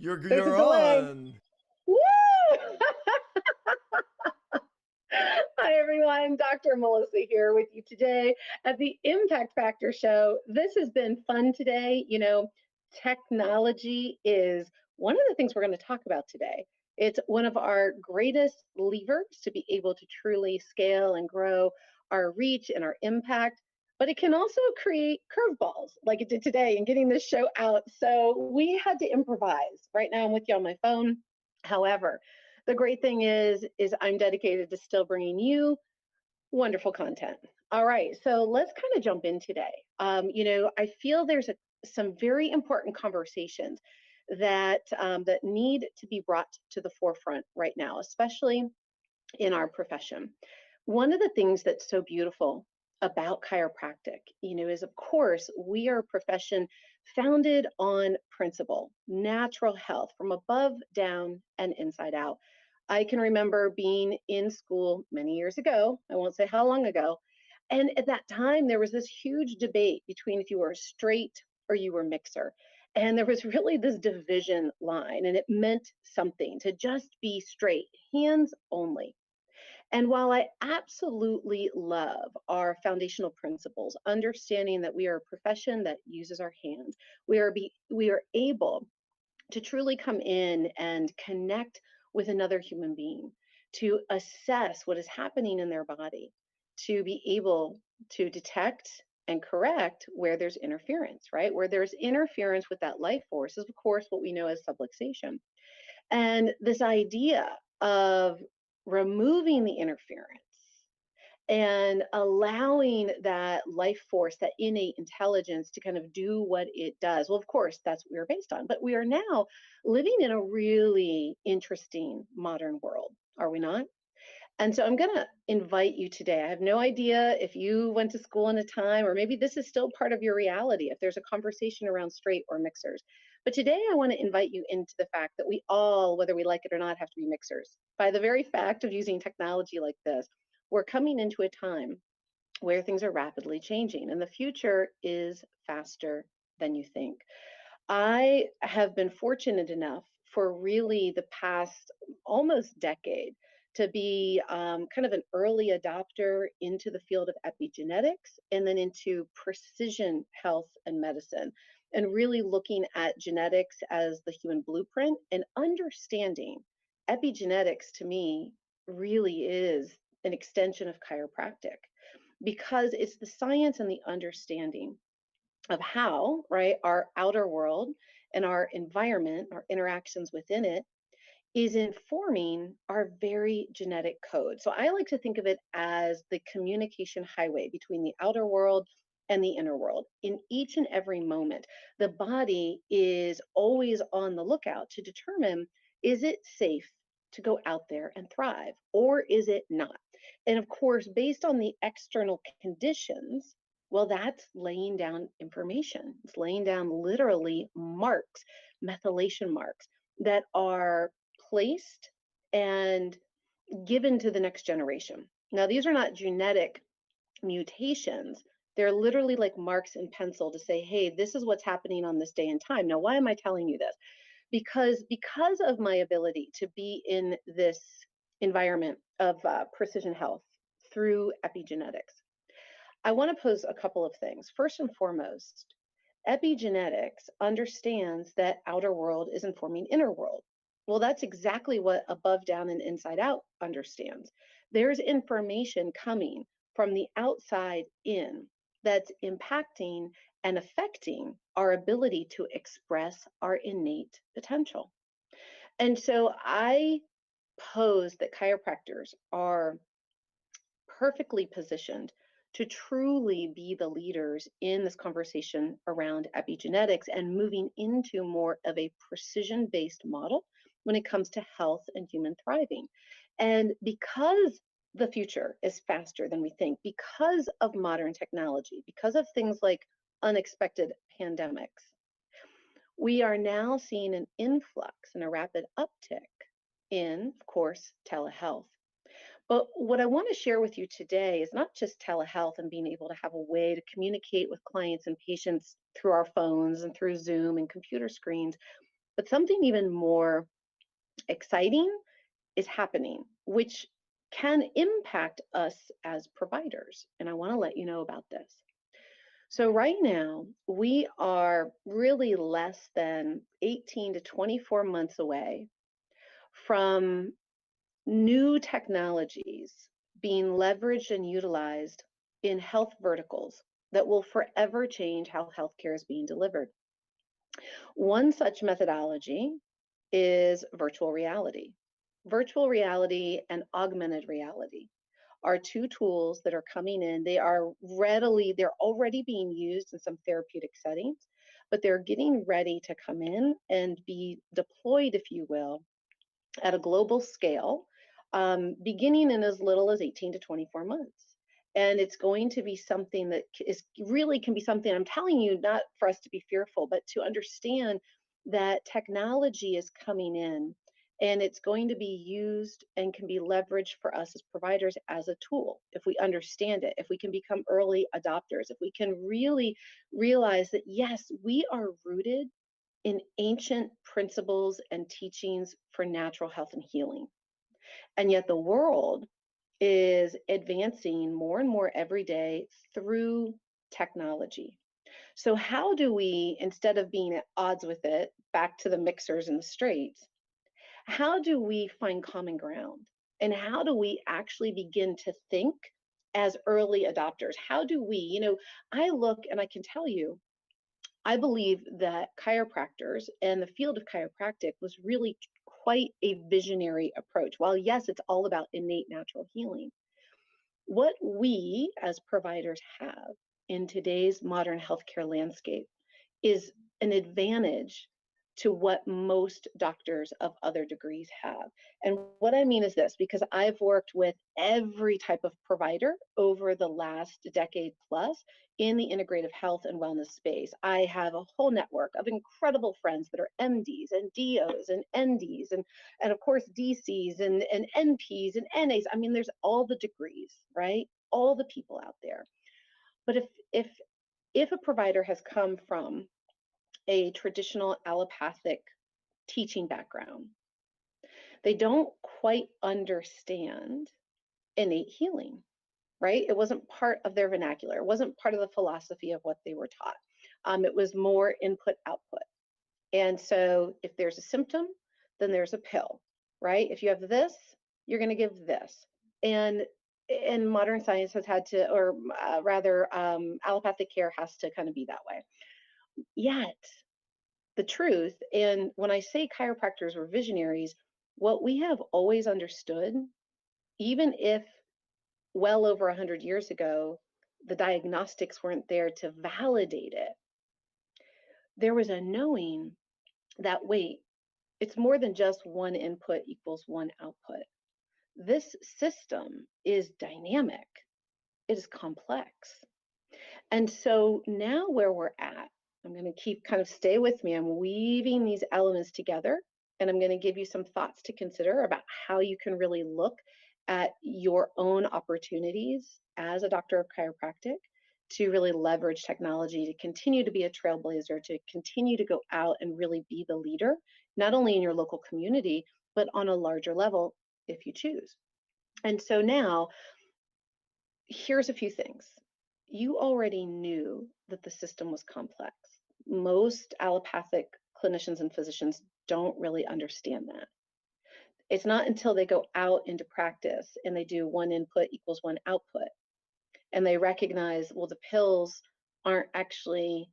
There's a You're delay. on. Woo! Hi, everyone. Dr. Melissa here with you today at the Impact Factor Show. This has been fun today. Technology is one of the things we're going to talk about today. It's one of our greatest levers to be able to truly scale and grow our reach and our impact. But it can also create curveballs like it did today in getting this show out. So we had to improvise. Right now, I'm with you on my phone. However, the great thing is I'm dedicated to still bringing you wonderful content. All right, so let's kind of jump in today. I feel there's some very important conversations that need to be brought to the forefront right now, especially in our profession. One of the things that's so beautiful about chiropractic, is of course we are a profession founded on principle, natural health from above down and inside out. I can remember being in school many years ago, I won't say how long ago, and at that time there was this huge debate between if you were a straight or you were mixer. And there was really this division line, and it meant something to just be straight, hands only. And while I absolutely love our foundational principles, understanding that we are a profession that uses our hands, we are able to truly come in and connect with another human being, to assess what is happening in their body, to be able to detect and correct where there's interference, right? Where there's interference with that life force is, of course, what we know as subluxation. And this idea of removing the interference and allowing that life force, that innate intelligence to kind of do what it does. Well, of course, that's what we're based on. But we are now living in a really interesting modern world, are we not? And so I'm going to invite you today. I have no idea if you went to school in a time, or maybe this is still part of your reality, if there's a conversation around straight or mixers. But today I want to invite you into the fact that we all, whether we like it or not, have to be mixers. By the very fact of using technology like this, we're coming into a time where things are rapidly changing and the future is faster than you think. I have been fortunate enough for really the past almost decade to be kind of an early adopter into the field of epigenetics and then into precision health and medicine, and really looking at genetics as the human blueprint and understanding epigenetics to me really is an extension of chiropractic because it's the science and the understanding of how, right, our outer world and our environment, our interactions within it, is informing our very genetic code. So I like to think of it as the communication highway between the outer world and the inner world. In each and every moment, the body is always on the lookout to determine, is it safe to go out there and thrive or is it not? And of course, based on the external conditions, well, that's laying down information. It's laying down literally marks, methylation marks that are placed and given to the next generation. Now, these are not genetic mutations. They're literally like marks in pencil to say, hey, this is what's happening on this day and time. Now, why am I telling you this? Because of my ability to be in this environment of precision health through epigenetics, I want to pose a couple of things. First and foremost, epigenetics understands that outer world is informing inner world. Well, that's exactly what above down and inside out understands. There's information coming from the outside in that's impacting and affecting our ability to express our innate potential. And so I pose that chiropractors are perfectly positioned to truly be the leaders in this conversation around epigenetics and moving into more of a precision based model when it comes to health and human thriving. And because the future is faster than we think, because of modern technology, because of things like unexpected pandemics, we are now seeing an influx and a rapid uptick in, of course, telehealth. But what I want to share with you today is not just telehealth and being able to have a way to communicate with clients and patients through our phones and through Zoom and computer screens, But something even more exciting is happening, which can impact us as providers. And I want to let you know about this. So, right now, we are really less than 18 to 24 months away from new technologies being leveraged and utilized in health verticals that will forever change how healthcare is being delivered. One such methodology is virtual reality. Virtual reality and augmented reality are two tools that are coming in. They're already being used in some therapeutic settings, but they're getting ready to come in and be deployed, if you will, at a global scale, beginning in as little as 18 to 24 months. And it's going to be something that is really can be something, I'm telling you, not for us to be fearful, but to understand that technology is coming in and it's going to be used and can be leveraged for us as providers as a tool if we understand it, if we can become early adopters, if we can really realize that, yes, we are rooted in ancient principles and teachings for natural health and healing. And yet the world is advancing more and more every day through technology. So, how do we, instead of being at odds with it, back to the mixers and the straights, how do we find common ground? And how do we actually begin to think as early adopters? How do we, I look and I can tell you, I believe that chiropractors and the field of chiropractic was really quite a visionary approach. While, yes, it's all about innate natural healing, what we as providers have in today's modern healthcare landscape is an advantage to what most doctors of other degrees have. And what I mean is this, because I've worked with every type of provider over the last decade plus in the integrative health and wellness space. I have a whole network of incredible friends that are MDs and DOs and NDs and of course DCs and NPs and NAs. I mean, there's all the degrees, right? All the people out there. But if a provider has come from a traditional allopathic teaching background, they don't quite understand innate healing, right? It wasn't part of their vernacular. It wasn't part of the philosophy of what they were taught. It was more input output. And so if there's a symptom, then there's a pill, right? If you have this, you're going to give this. And modern science has had to, or rather, allopathic care has to kind of be that way. Yet, the truth, and when I say chiropractors were visionaries, what we have always understood, even if well over 100 years ago, the diagnostics weren't there to validate it, there was a knowing that, wait, it's more than just one input equals one output. This system is dynamic, it is complex. And so now where we're at, I'm going to keep kind of stay with me. I'm weaving these elements together and I'm going to give you some thoughts to consider about how you can really look at your own opportunities as a doctor of chiropractic to really leverage technology to continue to be a trailblazer, to continue to go out and really be the leader, not only in your local community, but on a larger level if you choose. And so now, here's a few things. You already knew that the system was complex. Most allopathic clinicians and physicians don't really understand that. It's not until they go out into practice and they do one input equals one output, and they recognize, well, the pills aren't actually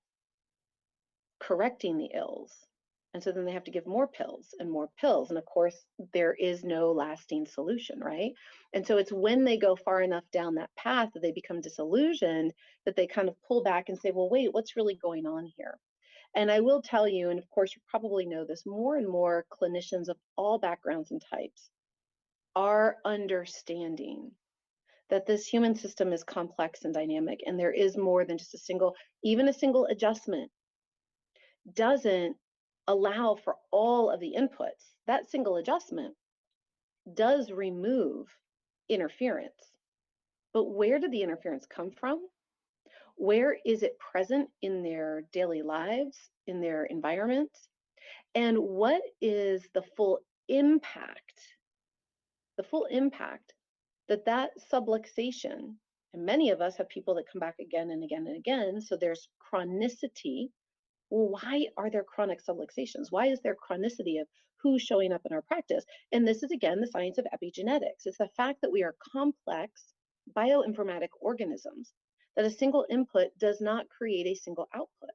correcting the ills. And so then they have to give more pills and more pills. And of course, there is no lasting solution, right? And so it's when they go far enough down that path that they become disillusioned that they kind of pull back and say, well, wait, what's really going on here? And I will tell you, and of course, you probably know this, more and more clinicians of all backgrounds and types are understanding that this human system is complex and dynamic, and there is more than just even a single adjustment doesn't allow for all of the inputs. That single adjustment does remove interference. But where did the interference come from? Where is it present in their daily lives, in their environments? And what is impact, the full impact that that subluxation, and many of us have people that come back again and again and again, so there's chronicity. Well, why are there chronic subluxations? Why is there chronicity of who's showing up in our practice? And this is, again, the science of epigenetics. It's the fact that we are complex bioinformatic organisms, that a single input does not create a single output.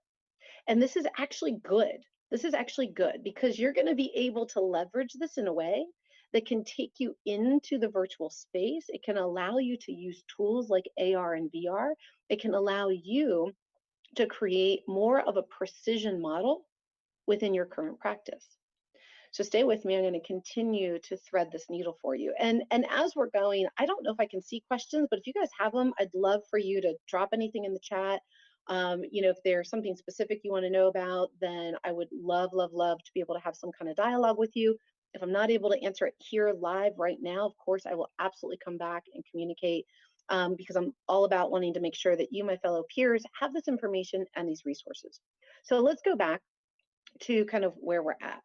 And this is actually good. This is actually good because you're going to be able to leverage this in a way that can take you into the virtual space. It can allow you to use tools like AR and VR. It can allow you to create more of a precision model within your current practice. So stay with me. I'm going to continue to thread this needle for you. And as we're going, I don't know if I can see questions, but if you guys have them, I'd love for you to drop anything in the chat. If there's something specific you want to know about, then I would love, love, love to be able to have some kind of dialogue with you. If I'm not able to answer it here live right now, of course, I will absolutely come back and communicate because I'm all about wanting to make sure that you, my fellow peers, have this information and these resources. So let's go back to kind of where we're at.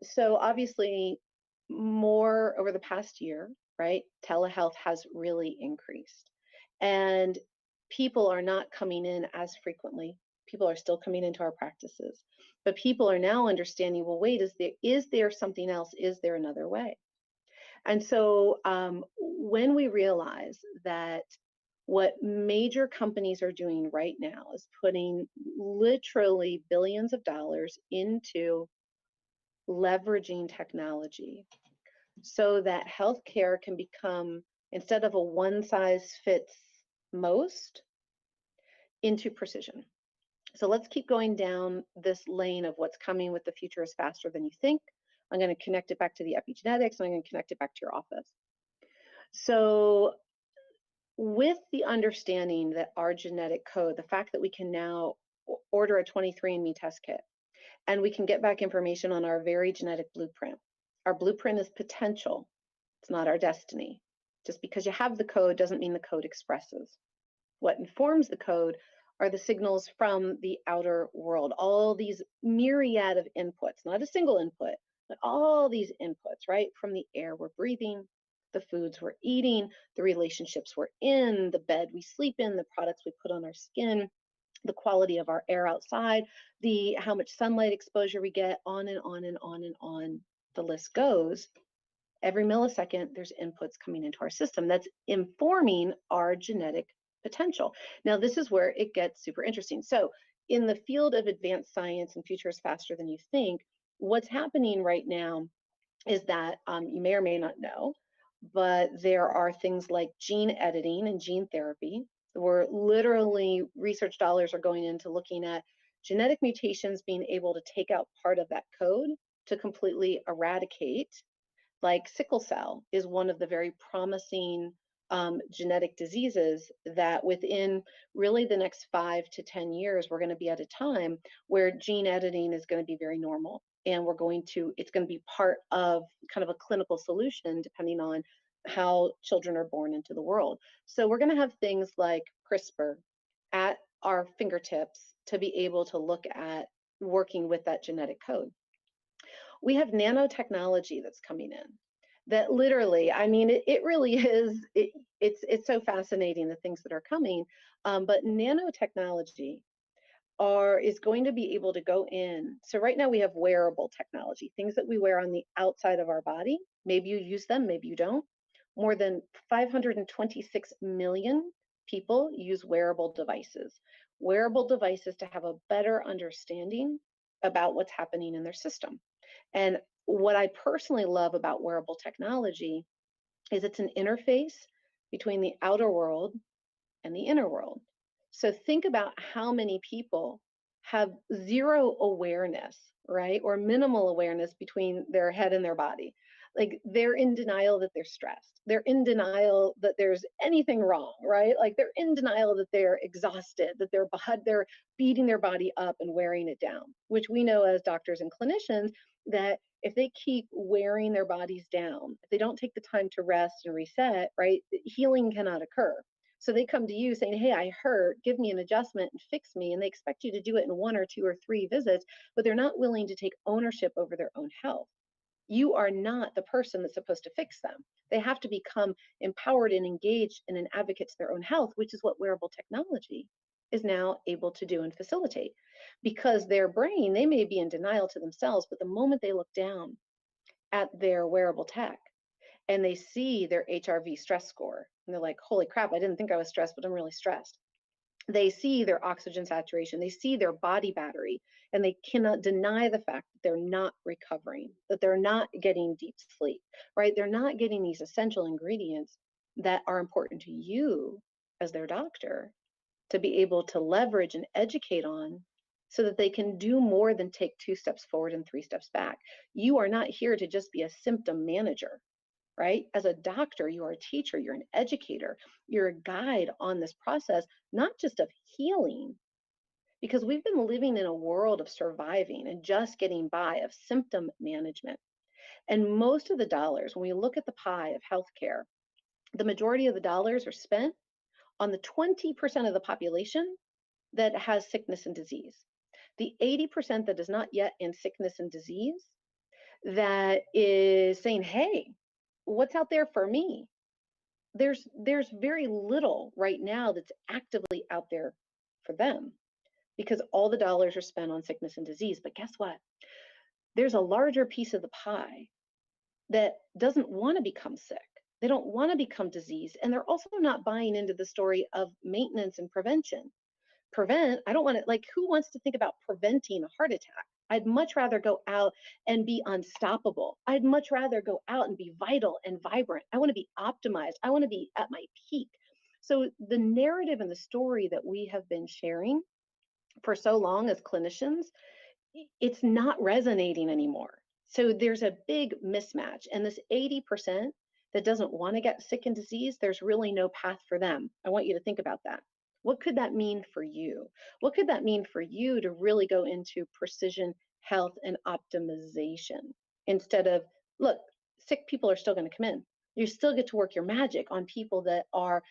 So obviously, more over the past year, right? Telehealth has really increased. And people are not coming in as frequently. People are still coming into our practices. But people are now understanding, well, wait, is there something else? Is there another way? And so when we realize that what major companies are doing right now is putting literally billions of dollars into leveraging technology so that healthcare can become, instead of a one size fits most, into precision. So let's keep going down this lane of what's coming with the future is faster than you think. I'm going to connect it back to the epigenetics, and I'm going to connect it back to your office. So with the understanding that our genetic code, the fact that we can now order a 23andMe test kit, and we can get back information on our very genetic blueprint. Our blueprint is potential. It's not our destiny. Just because you have the code doesn't mean the code expresses. What informs the code are the signals from the outer world, all these myriad of inputs, not a single input, but all these inputs, right? From the air we're breathing, the foods we're eating, the relationships we're in, the bed we sleep in, the products we put on our skin, the quality of our air outside, how much sunlight exposure we get, on and on and on and on the list goes. Every millisecond, there's inputs coming into our system that's informing our genetic potential. Now, this is where it gets super interesting. So in the field of advanced science and future is faster than you think, what's happening right now is that you may or may not know, but there are things like gene editing and gene therapy, where literally research dollars are going into looking at genetic mutations being able to take out part of that code to completely eradicate. Like sickle cell is one of the very promising genetic diseases that within really the next 5 to 10 years, we're going to be at a time where gene editing is going to be very normal. And it's going to be part of kind of a clinical solution depending on how children are born into the world. So we're going to have things like CRISPR at our fingertips to be able to look at working with that genetic code. We have nanotechnology that's coming in that literally, I mean, it really is, it's so fascinating, the things that are coming, but nanotechnology is going to be able to go in. So right now we have wearable technology, things that we wear on the outside of our body. Maybe you use them, maybe you don't. More than 526 million people use wearable devices. Wearable devices to have a better understanding about what's happening in their system. And what I personally love about wearable technology is it's an interface between the outer world and the inner world. So think about how many people have zero awareness, right? Or minimal awareness between their head and their body. Like they're in denial that they're stressed. They're in denial that there's anything wrong, right? Like they're in denial that they're exhausted, that they're beating their body up and wearing it down, which we know as doctors and clinicians that if they keep wearing their bodies down, if they don't take the time to rest and reset, right, healing cannot occur. So they come to you saying, hey, I hurt, give me an adjustment and fix me. And they expect you to do it in 1 or 2 or 3 visits, but they're not willing to take ownership over their own health. You are not the person that's supposed to fix them. They have to become empowered and engaged and an advocate to their own health, which is what wearable technology is now able to do and facilitate. Because their brain, they may be in denial to themselves, but the moment they look down at their wearable tech and they see their HRV stress score, and they're like, holy crap, I didn't think I was stressed, but I'm really stressed. They see their oxygen saturation, they see their body battery, and they cannot deny the fact that they're not recovering, that they're not getting deep sleep, right? They're not getting these essential ingredients that are important to you as their doctor to be able to leverage and educate on so that they can do more than take 2 steps forward and 3 steps back. You are not here to just be a symptom manager, right? As a doctor, you are a teacher, you're an educator, you're a guide on this process, not just of healing, because we've been living in a world of surviving and just getting by, of symptom management. And most of the dollars, when we look at the pie of healthcare, the majority of the dollars are spent on the 20% of the population that has sickness and disease. The 80% that is not yet in sickness and disease, that is saying, hey, what's out there for me? There's very little right now that's actively out there for them because all the dollars are spent on sickness and disease. But guess what? There's a larger piece of the pie that doesn't want to become sick. They don't want to become diseased. And they're also not buying into the story of maintenance and prevention. I don't want to, like, who wants to think about preventing a heart attack? I'd much rather go out and be unstoppable. I'd much rather go out and be vital and vibrant. I want to be optimized. I want to be at my peak. So the narrative and the story that we have been sharing for so long as clinicians, it's not resonating anymore. So there's a big mismatch. And this 80% that doesn't want to get sick and disease, there's really no path for them. I want you to think about that. What could that mean for you? What could that mean for you to really go into precision health and optimization instead of, look, sick people are still going to come in. You still get to work your magic on people that are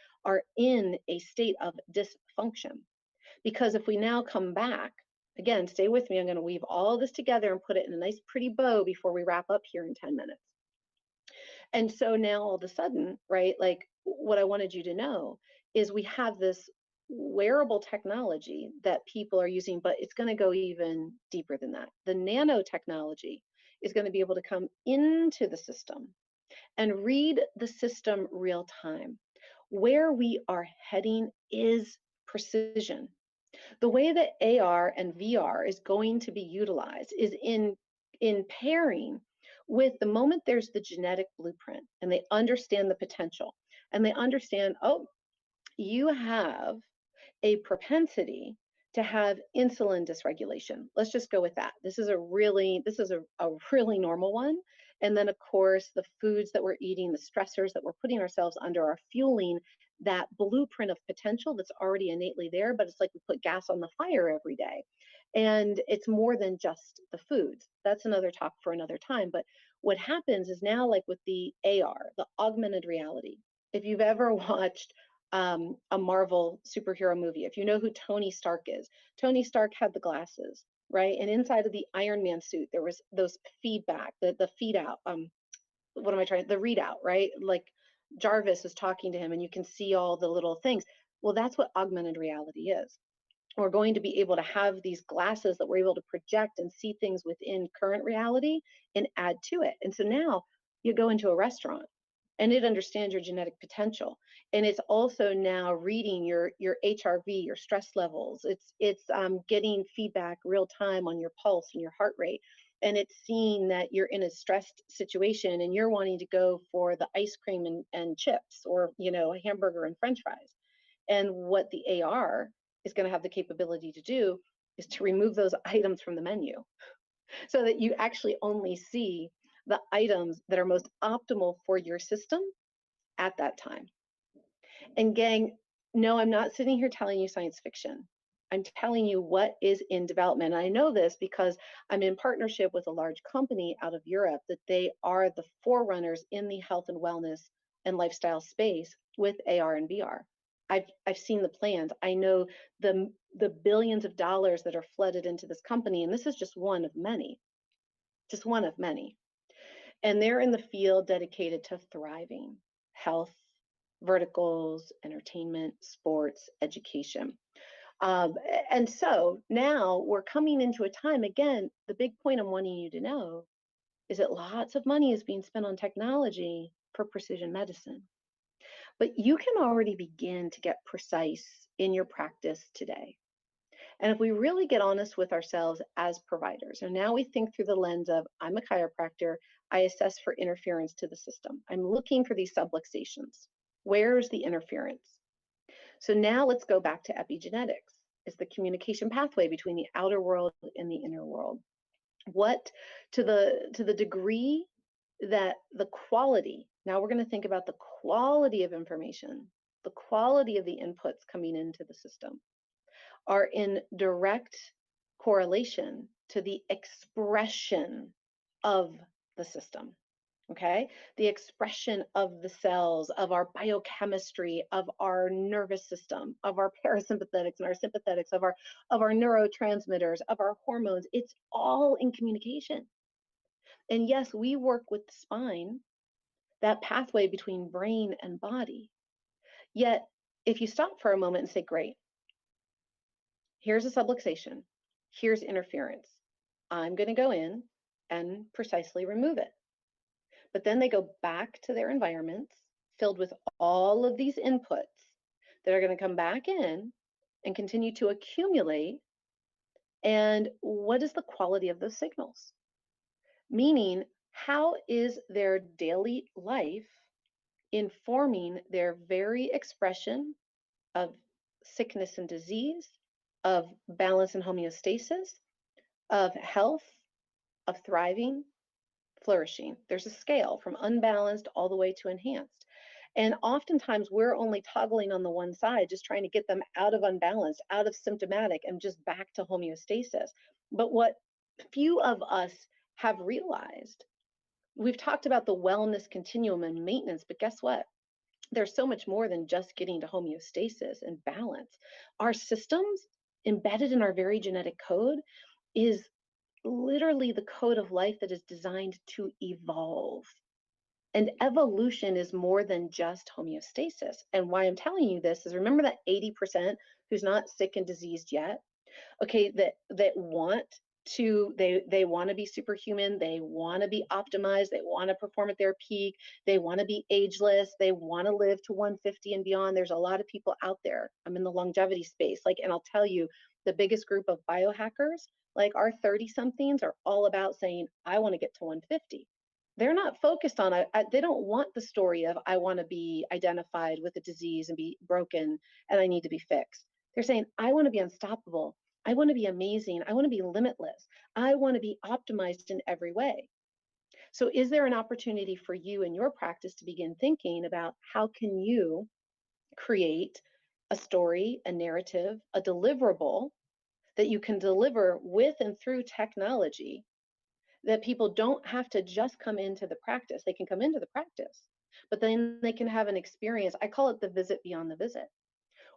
in a state of dysfunction. Because if we now come back, again, stay with me, I'm going to weave all this together and put it in a nice pretty bow before we wrap up here in 10 minutes. And so now all of a sudden, right, like what I wanted you to know is we have this wearable technology that people are using, but it's going to go even deeper than that. The nanotechnology is going to be able to come into the system and read the system real time. Where we are heading is precision. The way that AR and VR is going to be utilized is in pairing with the moment there's the genetic blueprint and they understand the potential and they understand, oh, you have a propensity to have insulin dysregulation. Let's just go with that. This is a really normal one. And then of course the foods that we're eating, the stressors that we're putting ourselves under are fueling that blueprint of potential that's already innately there, but it's like we put gas on the fire every day. And it's more than just the foods. That's another talk for another time. But what happens is now, like with the AR, the augmented reality, if you've ever watched a Marvel superhero movie, if you know who Tony Stark is, Tony Stark had the glasses, right? And inside of the Iron Man suit, there was those feedback, the feed out, what am I trying, the readout, right? Like Jarvis is talking to him and you can see all the little things. Well, that's what augmented reality is. We're going to be able to have these glasses that we're able to project and see things within current reality and add to it. And so now you go into a restaurant and it understands your genetic potential, and it's also now reading your HRV, your stress levels. It's getting feedback real time on your pulse and your heart rate, and it's seeing that you're in a stressed situation and you're wanting to go for the ice cream and chips, or a hamburger and french fries. And what the AR is going to have the capability to do is to remove those items from the menu so that you actually only see the items that are most optimal for your system at that time. And gang, no, I'm not sitting here telling you science fiction. I'm telling you what is in development. And I know this because I'm in partnership with a large company out of Europe that they are the forerunners in the health and wellness and lifestyle space with AR and VR. I've seen the plans. I know the billions of dollars that are flooded into this company, and this is just one of many, just one of many. And they're in the field dedicated to thriving, health, verticals, entertainment, sports, education. Um, and so now we're coming into a time, again, the big point I'm wanting you to know is that lots of money is being spent on technology for precision medicine. But you can already begin to get precise in your practice today. And if we really get honest with ourselves as providers, and now we think through the lens of I'm a chiropractor, I assess for interference to the system. I'm looking for these subluxations. Where's the interference? So now let's go back to epigenetics. Is the communication pathway between the outer world and the inner world. What to the degree that the quality, now we're going to think about the quality of information, the quality of the inputs coming into the system are in direct correlation to the expression of the system. Okay, the expression of the cells, of our biochemistry, of our nervous system, of our parasympathetics and our sympathetics, of our neurotransmitters, of our hormones. It's all in communication. And yes, we work with the spine, that pathway between brain and body. Yet, if you stop for a moment and say, great, here's a subluxation, here's interference, I'm going to go in and precisely remove it. But then they go back to their environments filled with all of these inputs that are going to come back in and continue to accumulate. And what is the quality of those signals? Meaning, how is their daily life informing their very expression of sickness and disease, of balance and homeostasis, of health, of thriving, flourishing? There's a scale from unbalanced all the way to enhanced. And oftentimes we're only toggling on the one side, just trying to get them out of unbalanced, out of symptomatic, and just back to homeostasis. But what few of us have realized, we've talked about the wellness continuum and maintenance, but guess what? There's so much more than just getting to homeostasis and balance. Our systems embedded in our very genetic code is literally the code of life that is designed to evolve. And evolution is more than just homeostasis. And why I'm telling you this is, remember that 80% who's not sick and diseased yet? Okay, that want to, they want to be superhuman, they want to be optimized, they want to perform at their peak, they want to be ageless, they want to live to 150 and beyond. There's a lot of people out there. I'm in the longevity space, like, and I'll tell you, the biggest group of biohackers, like our 30 somethings, are all about saying, I want to get to 150. They're not focused on, they don't want the story of, I want to be identified with a disease and be broken and I need to be fixed. They're saying, I want to be unstoppable. I want to be amazing. I want to be limitless. I want to be optimized in every way. So is there an opportunity for you in your practice to begin thinking about how can you create a story, a narrative, a deliverable that you can deliver with and through technology, that people don't have to just come into the practice. They can come into the practice, but then they can have an experience. I call it the visit beyond the visit.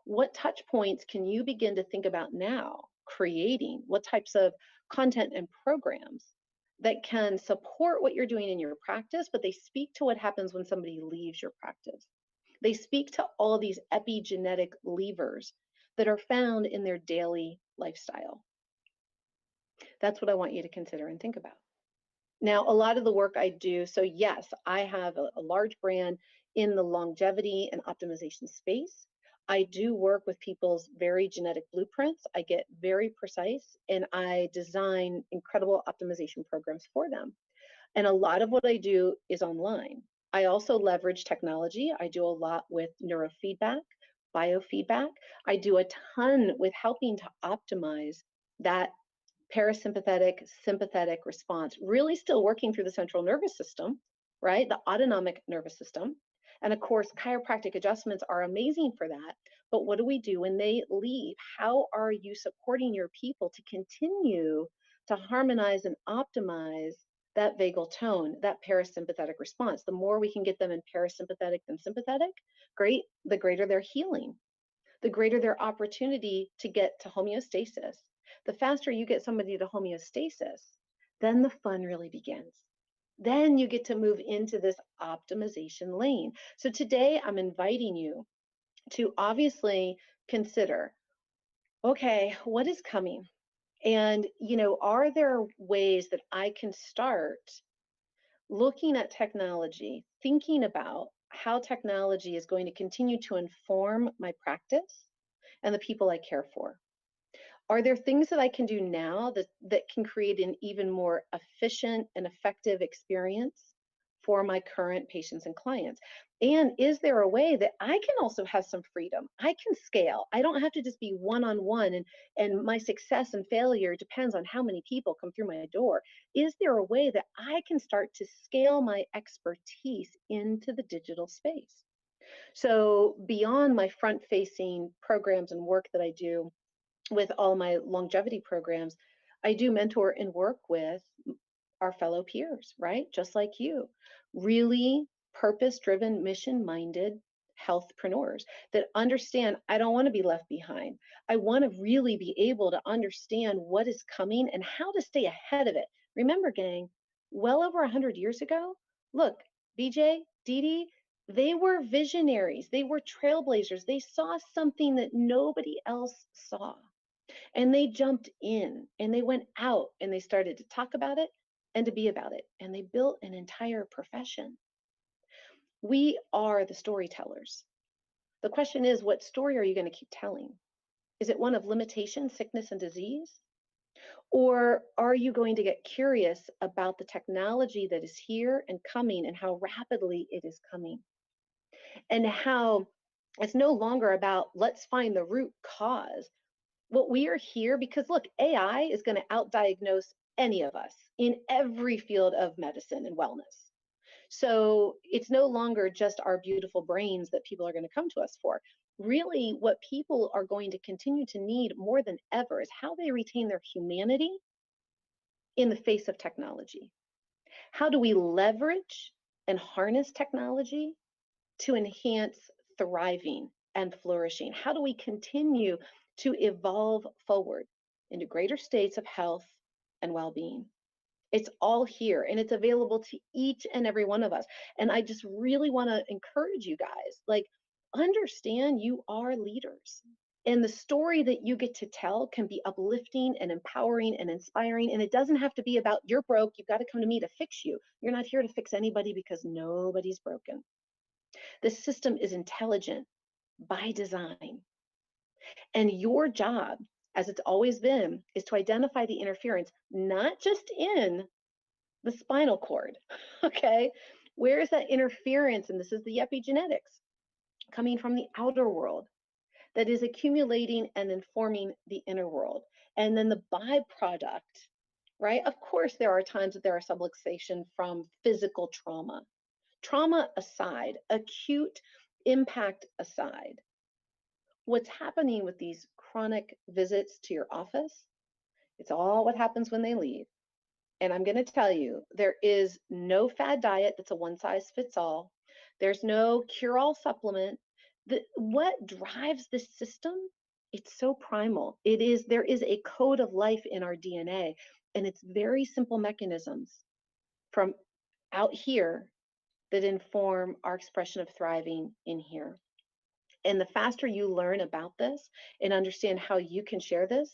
What touch points can you begin to think about now creating? What types of content and programs that can support what you're doing in your practice, but they speak to what happens when somebody leaves your practice? They speak to all these epigenetic levers that are found in their daily lifestyle. That's what I want you to consider and think about. Now, a lot of the work I do, so yes, I have a large brand in the longevity and optimization space. I do work with people's very genetic blueprints. I get very precise and I design incredible optimization programs for them. And a lot of what I do is online. I also leverage technology. I do a lot with neurofeedback, biofeedback. I do a ton with helping to optimize that parasympathetic, sympathetic response, really still working through the central nervous system, right? The autonomic nervous system. And of course, chiropractic adjustments are amazing for that. But what do we do when they leave? How are you supporting your people to continue to harmonize and optimize that vagal tone, that parasympathetic response? The more we can get them in parasympathetic than sympathetic, great, the greater their healing. the greater their opportunity to get to homeostasis. The faster you get somebody to homeostasis, then the fun really begins. Then you get to move into this optimization lane. So today I'm inviting you to obviously consider, okay, what is coming? And, are there ways that I can start looking at technology, thinking about how technology is going to continue to inform my practice and the people I care for? Are there things that I can do now that can create an even more efficient and effective experience for my current patients and clients? And is there a way that I can also have some freedom? I can scale. I don't have to just be one-on-one, and my success and failure depends on how many people come through my door. Is there a way that I can start to scale my expertise into the digital space? So beyond my front-facing programs and work that I do with all my longevity programs, I do mentor and work with our fellow peers, right? Just like you, really purpose driven, mission minded healthpreneurs that understand I don't want to be left behind. I want to really be able to understand what is coming and how to stay ahead of it. Remember, gang, well over 100 years ago, look, BJ, Dee Dee, they were visionaries, they were trailblazers, they saw something that nobody else saw. And they jumped in and they went out and they started to talk about it and to be about it. And they built an entire profession. We are the storytellers. The question is, what story are you going to keep telling? Is it one of limitation, sickness, and disease? Or are you going to get curious about the technology that is here and coming and how rapidly it is coming? And how it's no longer about let's find the root cause. What we are here because look, AI is going to outdiagnose any of us in every field of medicine and wellness. So it's no longer just our beautiful brains that people are going to come to us for. Really, what people are going to continue to need more than ever is how they retain their humanity in the face of technology. How do we leverage and harness technology to enhance thriving and flourishing? How do we continue to evolve forward into greater states of health and well-being? It's all here and it's available to each and every one of us. And I just really want to encourage you guys, like, understand you are leaders. And the story that you get to tell can be uplifting and empowering and inspiring. And it doesn't have to be about you're broke, you've got to come to me to fix you. You're not here to fix anybody because nobody's broken. The system is intelligent by design. And your job, as it's always been, is to identify the interference, not just in the spinal cord, okay? Where is that interference? And this is the epigenetics coming from the outer world that is accumulating and informing the inner world. And then the byproduct, right? Of course, there are times that there are subluxation from physical trauma. Trauma aside, acute impact aside, what's happening with these chronic visits to your office, it's all what happens when they leave. And I'm going to tell you, there is no fad diet that's a one size fits all. There's no cure all supplement. What drives this system? It's so primal. There is a code of life in our DNA, and it's very simple mechanisms from out here that inform our expression of thriving in here. And the faster you learn about this and understand how you can share this,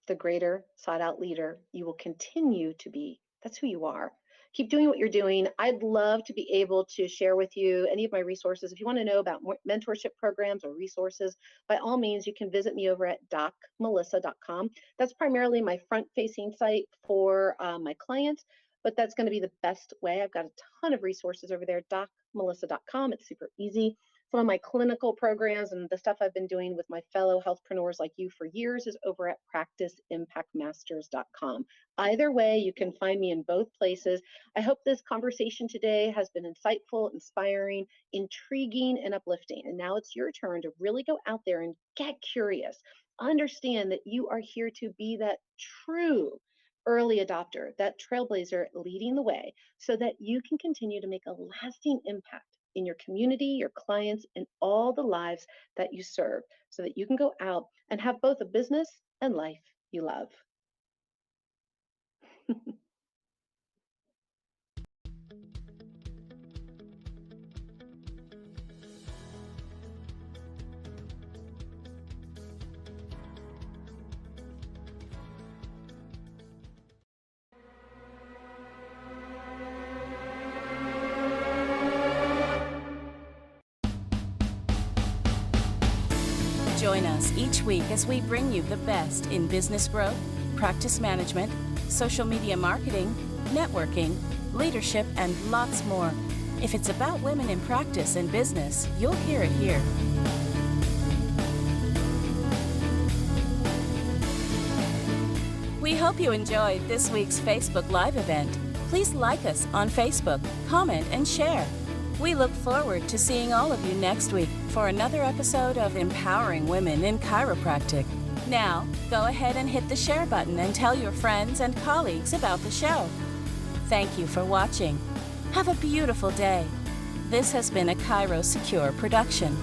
the greater sought out leader you will continue to be. That's who you are. Keep doing what you're doing. I'd love to be able to share with you any of my resources. If you want to know about more mentorship programs or resources, by all means, you can visit me over at docmelissa.com. That's primarily my front-facing site for my clients, but that's going to be the best way. I've got a ton of resources over there, docmelissa.com. It's super easy. Some of my clinical programs and the stuff I've been doing with my fellow healthpreneurs like you for years is over at practiceimpactmasters.com. Either way, you can find me in both places. I hope this conversation today has been insightful, inspiring, intriguing, and uplifting. And now it's your turn to really go out there and get curious. Understand that you are here to be that true early adopter, that trailblazer leading the way so that you can continue to make a lasting impact in your community, your clients, and all the lives that you serve so that you can go out and have both a business and life you love. Join us each week as we bring you the best in business growth, practice management, social media marketing, networking, leadership, and lots more. If it's about women in practice and business, you'll hear it here. We hope you enjoyed this week's Facebook Live event. Please like us on Facebook, comment, and share. We look forward to seeing all of you next week for another episode of Empowering Women in Chiropractic. Now, go ahead and hit the share button and tell your friends and colleagues about the show. Thank you for watching. Have a beautiful day. This has been a Chiro Secure production.